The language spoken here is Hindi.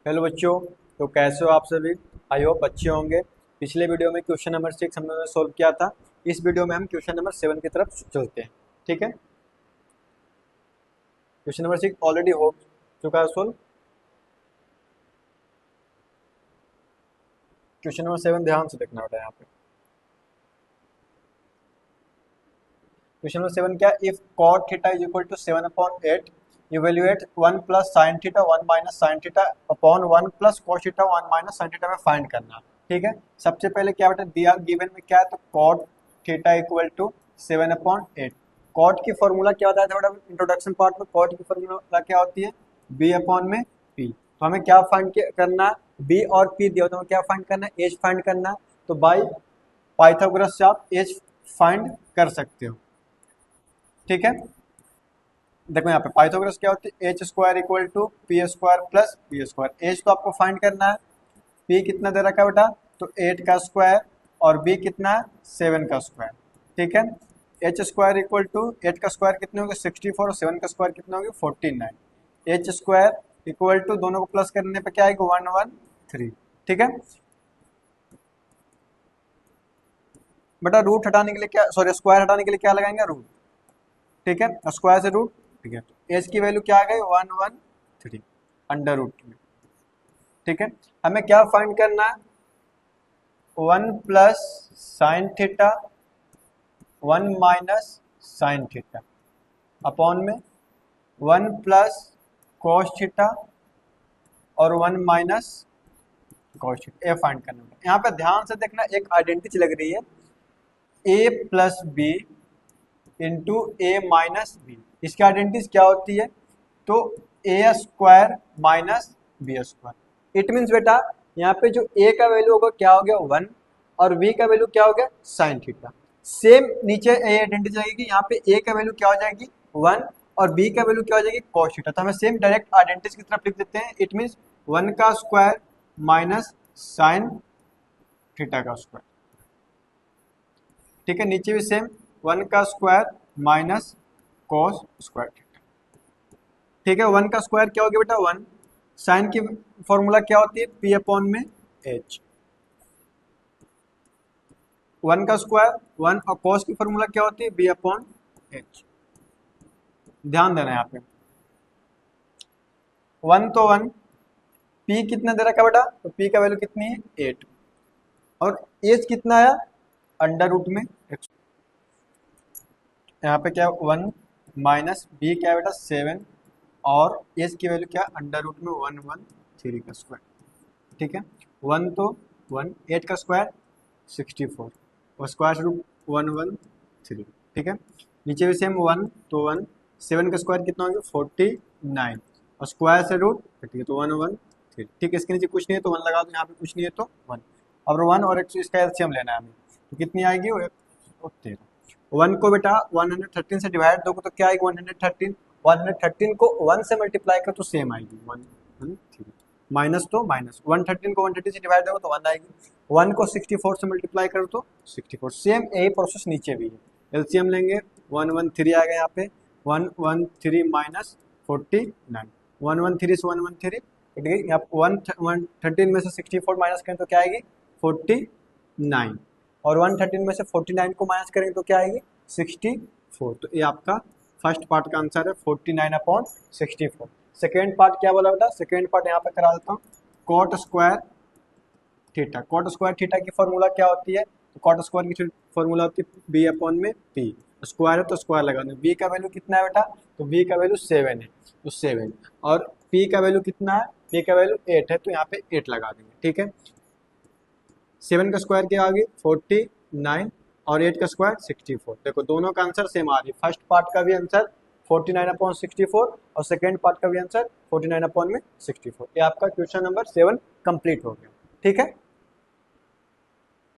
हेलो बच्चों। तो कैसे हो आप सभी? आई होप अच्छे होंगे। पिछले वीडियो में क्वेश्चन नंबर 6 हमने सोल्व किया था। इस वीडियो में हम क्वेश्चन नंबर 7 की तरफ चलते हैं। ठीक है, क्वेश्चन नंबर 6 ऑलरेडी हो चुका है सोल्व। क्वेश्चन नंबर 7 ध्यान से देखना बेटा। यहाँ पे क्वेश्चन नंबर 7 क्या, if cot theta is equal to 7/8 evaluate 1 plus sine theta 1 minus sine theta upon 1 plus cos theta 1 minus sine theta में फाइंड करना। ठीक है, सबसे पहले क्या बेटा दिया गिवन में क्या है, तो cot theta equal to 7/8। cot की फॉर्मूला क्या होता है थोड़ा इंट्रोडक्शन पार्ट में, cot की फॉर्मूला क्या होती है, b अपॉन में p। तो हमें क्या फाइंड करना, b और p दिया, तो हमें क्या फाइंड करना है, एज फाइंड करना। तो बाई पाइथागोरस से आप एज फाइंड कर सकते हो। ठीक है, देखो यहाँ पे पाइथागोरस क्या होती है, H square equal to P square plus B square. H तो आपको फाइंड करना है, पी कितना दे रखा है बेटा, तो 8 का स्क्वायर और बी कितना है 7 का स्क्वायर। ठीक है, एच स्क्वायर इक्वल टू 8 का स्क्वायर कितने होंगे 64 और 7 का स्क्वायर कितने होंगे 49। एच स्क्वायर इक्वल टू दोनों को प्लस करने पे क्या आएगा 113। ठीक है बेटा, रूट हटाने के लिए क्या, सॉरी स्क्वायर हटाने के लिए क्या लगाएंगे, रूट। ठीक है, स्क्वायर से रूट। ठीक है, तो एच की वैल्यू क्या आ गई 113 अंडर रूट में। ठीक है, हमें क्या फाइंड करना है, 1 plus sine theta 1 minus sine theta upon में 1 प्लस कॉस थीटा और 1 माइनस कॉस थीटा, ये फाइंड करना है। यहाँ पे ध्यान से देखना, एक आइडेंटिटी लग रही है, a plus b into a minus b. इसकी आइडेंटिटीज क्या होती है, तो a square minus b square. It means बेटा यहाँ पे जो ए का वैल्यू होगा क्या हो गया 1 और बी का वैल्यू क्या हो गया साइन थीटा। सेम नीचे ए आइडेंटिटी जाएगी, यहाँ पे ए का वैल्यू क्या हो जाएगी 1 और बी का वैल्यू क्या हो जाएगी कॉस थीटा। तो हमें सेम डायरेक्ट आइडेंटिटीज की तरफ लिख देते हैं। इट मीन्स 1 का स्क्वायर माइनस साइन थीटा का स्क्वायर। ठीक है, नीचे भी सेम 1 का square minus cos square theta. ठीक है, 1 का स्क्वायर क्या हो गया बेटा 1, साइन की फॉर्मूला क्या होती है पी अपॉन में एच। 1 का स्क्वायर 1 और कॉस की फॉर्मूला क्या होती है बी अपॉन एच। ध्यान देना यहाँ पे 1 तो 1, पी कितना दे रखा बेटा, तो पी का वैल्यू कितनी है 8 और एच कितना आया अंडर रूट में x। यहाँ पे क्या 1 माइनस बी क्या है बेटा 7 और एच की वैल्यू क्या अंडर रूट में 113 का स्क्वायर। ठीक है, 1 तो 1, 8 का स्क्वायर 64 और स्क्वायर रूट 113। ठीक है, नीचे भी सेम 1 तो 1, 7 का स्क्वायर कितना हो गया 49 और स्क्वायर से रूट। ठीक है, तो 113। ठीक है, इसके नीचे कुछ नहीं है तो 1 लगा दो, यहाँ पे कुछ नहीं है तो 1। अब 1 और इसका एलसीएम लेना है हमें, तो कितनी आएगी 13। 1 को बेटा 113 से डिवाइड दोगे तो क्या आएगी 113। 113 को 1 से मल्टीप्लाई कर तो सेम आएगी 113, माइनस तो माइनस 113 को 130 से डिवाइड करो तो 1 आएगी। 1 को 64 से मल्टीप्लाई करो तो 64। सेम यही प्रोसेस नीचे भी है। एलसीएम लेंगे 113 आएगा यहाँ पे 113 माइनस 49, 113 से 113। ठीक है, यहाँ 113 में से 64 माइनस करें तो क्या आएगी 49 और 113 में से 49 को माइनस करेंगे तो क्या आएगी 64। तो ये आपका फर्स्ट पार्ट का आंसर है 49/64। सेकेंड पार्ट क्या बोला बेटा, सेकेंड पार्ट यहाँ पे करा देता हूँ, cot square theta. Cot square theta की फॉर्मूला क्या होती है, तो कॉट स्क्वायर की फॉर्मूला होती है बी अपॉन में पी। स्क्वायर है तो स्क्वायर लगा दो। बी का वैल्यू कितना है बेटा, तो बी का वैल्यू 7 है तो 7 और पी का वैल्यू कितना है, पी का वैल्यू 8 है तो यहाँ पे 8 लगा देंगे। ठीक है, 7 का स्क्वायर क्या आ गई 49 और 8 का स्क्वायर 64। देखो दोनों का आंसर सेम आ रही है, फर्स्ट पार्ट का भी आंसर 49/64 और सेकेंड पार्ट का भी आंसर 49/64। ये आपका क्वेश्चन नंबर 7 कंप्लीट हो गया। ठीक है।